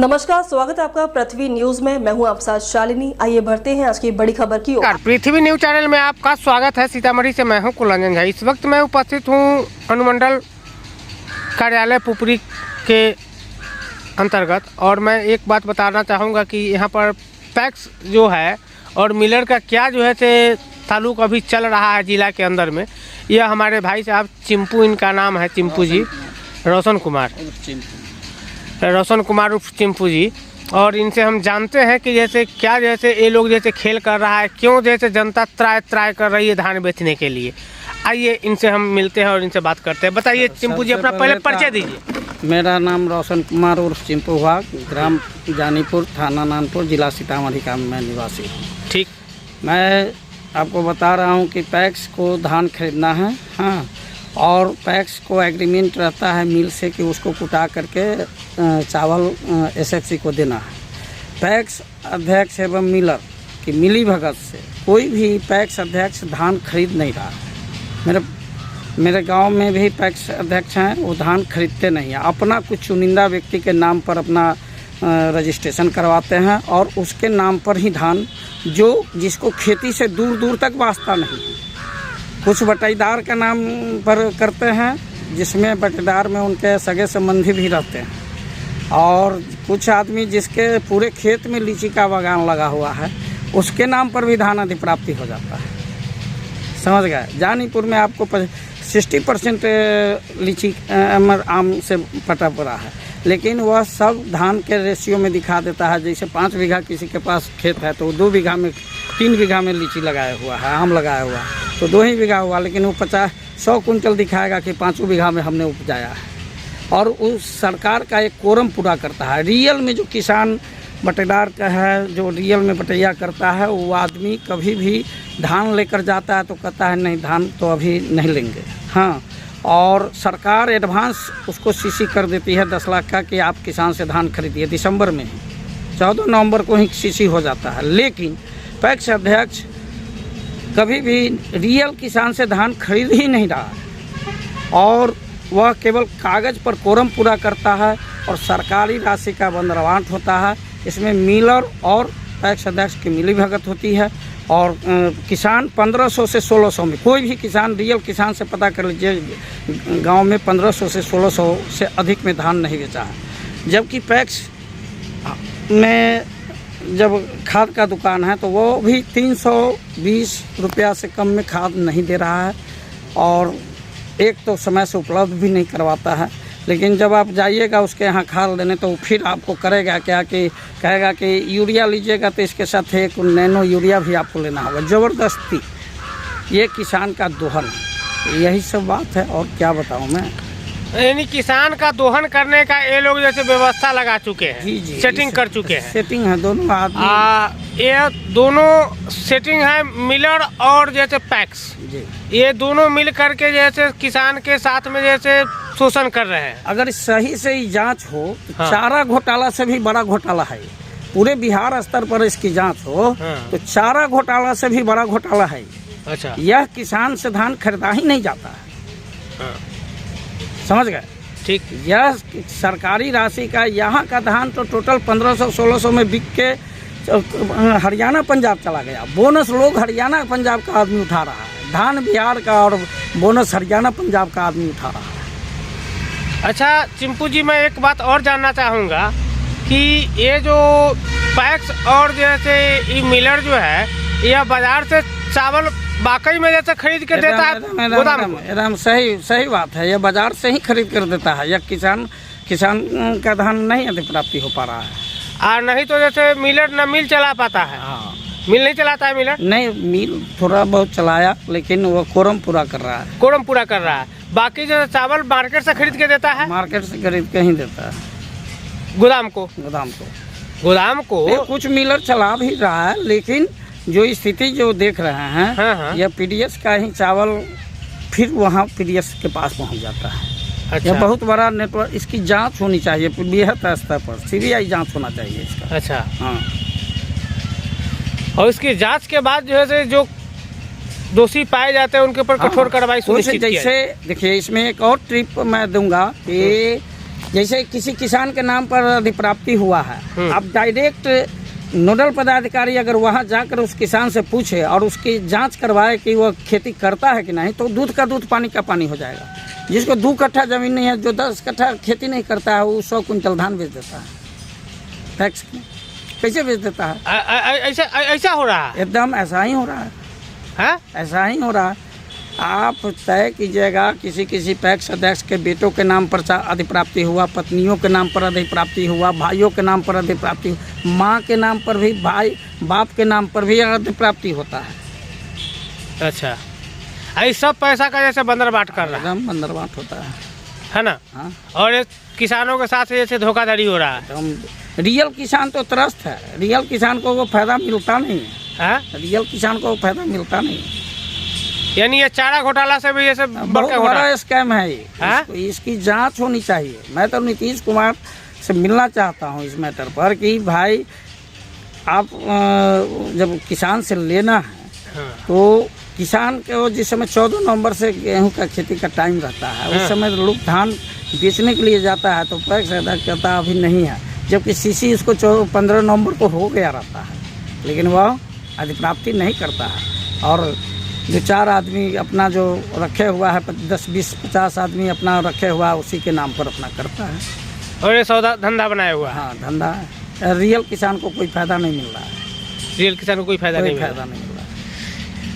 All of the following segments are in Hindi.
नमस्कार, स्वागत है आपका पृथ्वी न्यूज में। मैं हूं आपके साथ शालिनी। आइए बढ़ते हैं आज की बड़ी खबर की ओर। पृथ्वी न्यूज चैनल में आपका स्वागत है। सीतामढ़ी से मैं हूं कुलरंजन झा। इस वक्त मैं उपस्थित हूं अनुमंडल कार्यालय पुपरी के अंतर्गत, और मैं एक बात बताना चाहूँगा कि यहाँ पर पैक्स जो है और मिलर का क्या जो है से ताल्लुक अभी चल रहा है ज़िला के अंदर में। यह हमारे भाई साहब चिंपू, इनका नाम है चिंपू जी, रोशन कुमार उर्फ चिंपू जी, और इनसे हम जानते हैं कि जैसे क्या जैसे ये लोग जैसे खेल कर रहा है, क्यों जैसे जनता त्राय कर रही है धान बेचने के लिए। आइए इनसे हम मिलते हैं और इनसे बात करते हैं। बताइए चिंपू जी, अपना पहले परिचय दीजिए। मेरा नाम रोशन कुमार उर्फ चिंपू हुआ, ग्राम जानीपुर, थाना नानपुर, जिला सीतामढ़ी का मैं निवासी हूँ। ठीक, मैं आपको बता रहा हूँ कि पैक्स को धान खरीदना है, हाँ, और पैक्स को एग्रीमेंट रहता है मिल से कि उसको कुटा करके चावल एसएफसी को देना है। पैक्स अध्यक्ष एवं मिलर की मिली भगत से कोई भी पैक्स अध्यक्ष धान खरीद नहीं रहा है। मेरे गांव में भी पैक्स अध्यक्ष हैं, वो धान खरीदते नहीं हैं। अपना कुछ चुनिंदा व्यक्ति के नाम पर अपना रजिस्ट्रेशन करवाते हैं और उसके नाम पर ही धान, जो जिसको खेती से दूर दूर तक वास्ता नहीं। कुछ बटाईदार का नाम पर करते हैं, जिसमें बटाईदार में उनके सगे संबंधी भी रहते हैं, और कुछ आदमी जिसके पूरे खेत में लीची का बागान लगा हुआ है, उसके नाम पर भी धान अधिप्राप्ति हो जाता है। समझ गए। जानीपुर में आपको 60% लीची आम से पटा पड़ा है, लेकिन वह सब धान के रेशियो में दिखा देता है। जैसे 5 बीघा किसी के पास खेत है तो 2 बीघा में 3 बीघा में लीची लगाया हुआ है, आम लगाया हुआ है, तो 2 ही बीघा हुआ, लेकिन वो 100 कुंटल दिखाएगा कि 5 बीघा में हमने उपजाया है। और उस सरकार का एक कोरम पूरा करता है। रियल में जो किसान बटेदार का है, जो रियल में बटैया करता है, वो आदमी कभी भी धान लेकर जाता है तो कहता है नहीं, धान तो अभी नहीं लेंगे, हाँ, और सरकार एडवांस उसको सीसी कर देती है 10 लाख का कि आप किसान से धान खरीदिए। दिसंबर में 14 नवंबर को ही सीसी हो जाता है। लेकिन पैक्स अध्यक्ष कभी भी रियल किसान से धान खरीद ही नहीं रहा है, और वह केवल कागज़ पर कोरम पूरा करता है और सरकारी राशि का बंदरवांट होता है। इसमें मिलर और पैक्स अध्यक्ष की मिली भगत होती है, और किसान 1500 से 1600 में, कोई भी किसान रियल किसान से पता कर लीजिए, गांव में 1500 से 1600 से अधिक में धान नहीं बेचा है। जबकि पैक्स में जब खाद का दुकान है तो वो भी 320 रुपया से कम में खाद नहीं दे रहा है, और एक तो समय से उपलब्ध भी नहीं करवाता है। लेकिन जब आप जाइएगा उसके यहाँ खाद लेने तो फिर आपको करेगा क्या कि कहेगा कि यूरिया लीजिएगा तो इसके साथ एक नैनो यूरिया भी आपको लेना होगा, ज़बरदस्ती। ये किसान का दोहन, यही सब बात है, और क्या बताऊँ मैं। यानी किसान का दोहन करने का ये लोग जैसे व्यवस्था लगा चुके हैं, जी, सेटिंग कर चुके हैं। सेटिंग है दोनों आदमी, ये दोनों सेटिंग है मिलर और जैसे पैक्स, ये दोनों मिल करके जैसे किसान के साथ में जैसे शोषण कर रहे हैं। अगर सही से ही जांच हो तो हाँ। चारा घोटाला से भी बड़ा घोटाला है। पूरे बिहार स्तर पर इसकी जांच हो हाँ। तो चारा घोटाला से भी बड़ा घोटाला है। अच्छा, यह किसान से धान खरीदा ही नहीं जाता है, हाँ। समझ गए। ठीक, यह सरकारी राशि का, यहाँ का धान तो टोटल 1500-1600 में बिक के हरियाणा पंजाब चला गया। बोनस लोग हरियाणा पंजाब का आदमी उठा रहा है, धान बिहार का और बोनस हरियाणा पंजाब का आदमी उठा रहा है। अच्छा चिंपू जी, मैं एक बात और जानना चाहूँगा कि ये जो पैक्स और जैसे ये मिलर जो है, यह बाजार से चावल वाकई में जैसे खरीद के देता है गोदाम? एकदम सही बात है। यह बाजार से ही खरीद कर देता है। यह किसान का धान नहीं अधिप्राप्ति हो पा रहा है, और नहीं तो जैसे मिलर न मिल चला पाता है। हाँ, मिल नहीं चलाता है मिलर? नहीं, मिल थोड़ा बहुत चलाया, लेकिन वो कोरम पूरा कर रहा है। कोरम पूरा कर रहा है। बाकी जो चावल मार्केट से खरीद के देता है, मार्केट से खरीद के ही देता है गोदाम को। कुछ मिलर चला भी रहा है, लेकिन जो स्थिति जो देख रहे हैं, हाँ। यह पीडीएस का ही चावल फिर वहाँ पीडीएस के पास पहुँच जाता है। अच्छा। यह बहुत बड़ा नेटवर्क, इसकी जांच होनी चाहिए बृहत स्तर पर, सीबीआई जांच होना चाहिए इसका। अच्छा, हाँ। और इसकी जांच के बाद जो है जो दोषी पाए जाते हैं उनके ऊपर कठोर कार्रवाई सुनिश्चित की जाए। जैसे देखिए, इसमें एक और ट्रिप मैं दूंगा कि जैसे किसी किसान के नाम पर अधिप्राप्ति हुआ है, आप डायरेक्ट नोडल पदाधिकारी अगर वहां जाकर उस किसान से पूछे और उसकी जांच करवाए कि वह खेती करता है कि नहीं, तो दूध का दूध पानी का पानी हो जाएगा। जिसको 2 कट्ठा जमीन नहीं है, जो 10 कट्ठा खेती नहीं करता है, वो 100 कुंटल धान बेच देता है। टैक्स कैसे बेच देता है? ऐसा हो रहा है, एकदम ऐसा ही हो रहा है, ऐसा ही हो रहा है। आप तय कीजिएगा, किसी पैक्स अध्यक्ष के बेटों के नाम पर अधिप्राप्ति हुआ, पत्नियों के नाम पर अधिप्राप्ति हुआ, भाइयों के नाम पर अधिप्राप्ति, माँ के नाम पर भी, भाई बाप के नाम पर भी अधिप्राप्ति होता है। अच्छा, ये सब पैसा का जैसे बंदरबाट कर रहा है, एकदम बंदरबाट होता है ना? हाँ। और ये किसानों के साथ जैसे धोखाधड़ी हो रहा है। रियल किसान तो त्रस्त है, रियल किसान को वो फायदा मिलता नहीं है, रियल किसान को फायदा मिलता नहीं है। यानी ये चारा घोटाला से भी जैसे बहुत बड़ा स्कैम है ये, इसकी जांच होनी चाहिए। मैं तो नीतीश कुमार से मिलना चाहता हूं इस मैटर पर कि भाई आप जब किसान से लेना है तो किसान को जिस समय 14 नवंबर से गेहूं का खेती का टाइम रहता है, उस समय लोग धान बेचने के लिए जाता है तो पैक्स अदा करता अभी नहीं है, जबकि सीसी उसको 15 नवंबर को हो गया रहता है, लेकिन वह अधिप्राप्ति नहीं करता है। और जो 4 आदमी अपना जो रखे हुआ है, 10, 20, 50 आदमी अपना रखे हुआ है, उसी के नाम पर अपना करता है और ये सौदा धंधा बनाया हुआ है। हाँ, धंधा है। रियल किसान को कोई फायदा नहीं मिल रहा है, रियल किसान को कोई फायदा नहीं मिल रहा है।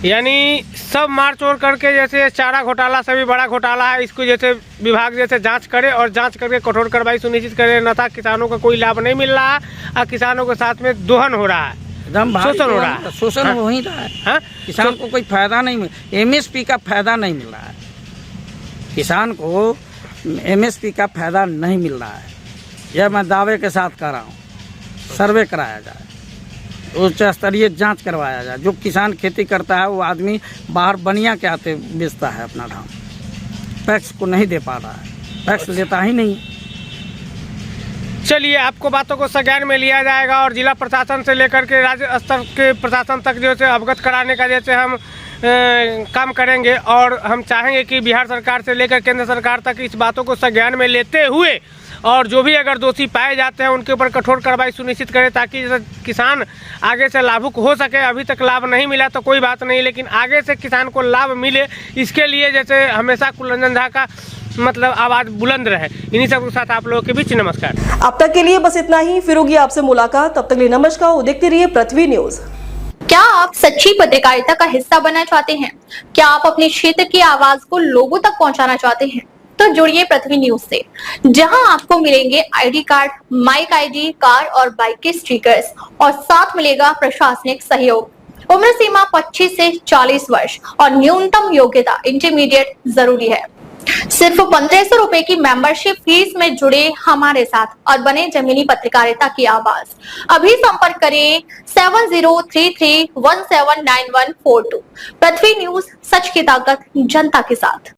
यानी सब मार चोर करके जैसे चारा घोटाला से भी बड़ा घोटाला है, इसको जैसे विभाग जैसे जांच करे और जांच करके कठोर कार्रवाई सुनिश्चित करे, न था किसानों को कोई लाभ नहीं मिल रहा है और किसानों के साथ में दोहन हो रहा है, शोषण हो रहा है। शोषण हो ही रहा है। किसान को कोई फायदा नहीं मिल, एमएसपी का फायदा नहीं मिल रहा है, किसान को एमएसपी का फायदा नहीं मिल रहा है। यह मैं दावे के साथ कह रहा हूँ। सर्वे कराया जाए, उच्च स्तरीय जांच करवाया जाए। जो किसान खेती करता है वो आदमी बाहर बनिया के आते बेचता है अपना धान, पैक्स को नहीं दे पा रहा है, पैक्स लेता ही नहीं। चलिए, आपको बातों को संज्ञान में लिया जाएगा और जिला प्रशासन से लेकर के राज्य स्तर के प्रशासन तक जैसे अवगत कराने का जैसे हम काम करेंगे और हम चाहेंगे कि बिहार सरकार से लेकर केंद्र सरकार तक इस बातों को संज्ञान में लेते हुए और जो भी अगर दोषी पाए जाते हैं उनके ऊपर कठोर कार्रवाई सुनिश्चित करें, ताकि किसान आगे से लाभुक हो सके। अभी तक लाभ नहीं मिला तो कोई बात नहीं, लेकिन आगे से किसान को लाभ मिले, इसके लिए जैसे हमेशा कुलरंजन झा का मतलब आवाज बुलंद रहे। इन्हीं सब के साथ आप लोगों के बीच नमस्कार। अब तक के लिए बस इतना ही, फिर होगी आपसे मुलाकात, तब तक के लिए नमस्कार। देखते रहिए पृथ्वी न्यूज। क्या आप सच्ची पत्रकारिता का हिस्सा बनना चाहते हैं? क्या आप अपने क्षेत्र की आवाज को लोगों तक पहुंचाना चाहते हैं? तो जुड़िए पृथ्वी न्यूज से, जहां आपको मिलेंगे ID card, mic ID, car और बाइक के स्टिकर्स और साथ मिलेगा प्रशासनिक सहयोग। उम्र सीमा 25 से 40 वर्ष और न्यूनतम योग्यता इंटरमीडिएट जरूरी है। सिर्फ 1500 रुपए की मेंबरशिप फीस में जुड़े हमारे साथ और बने जमीनी पत्रकारिता की आवाज। अभी संपर्क करें 7033179142। पृथ्वी न्यूज, सच की ताकत जनता के साथ।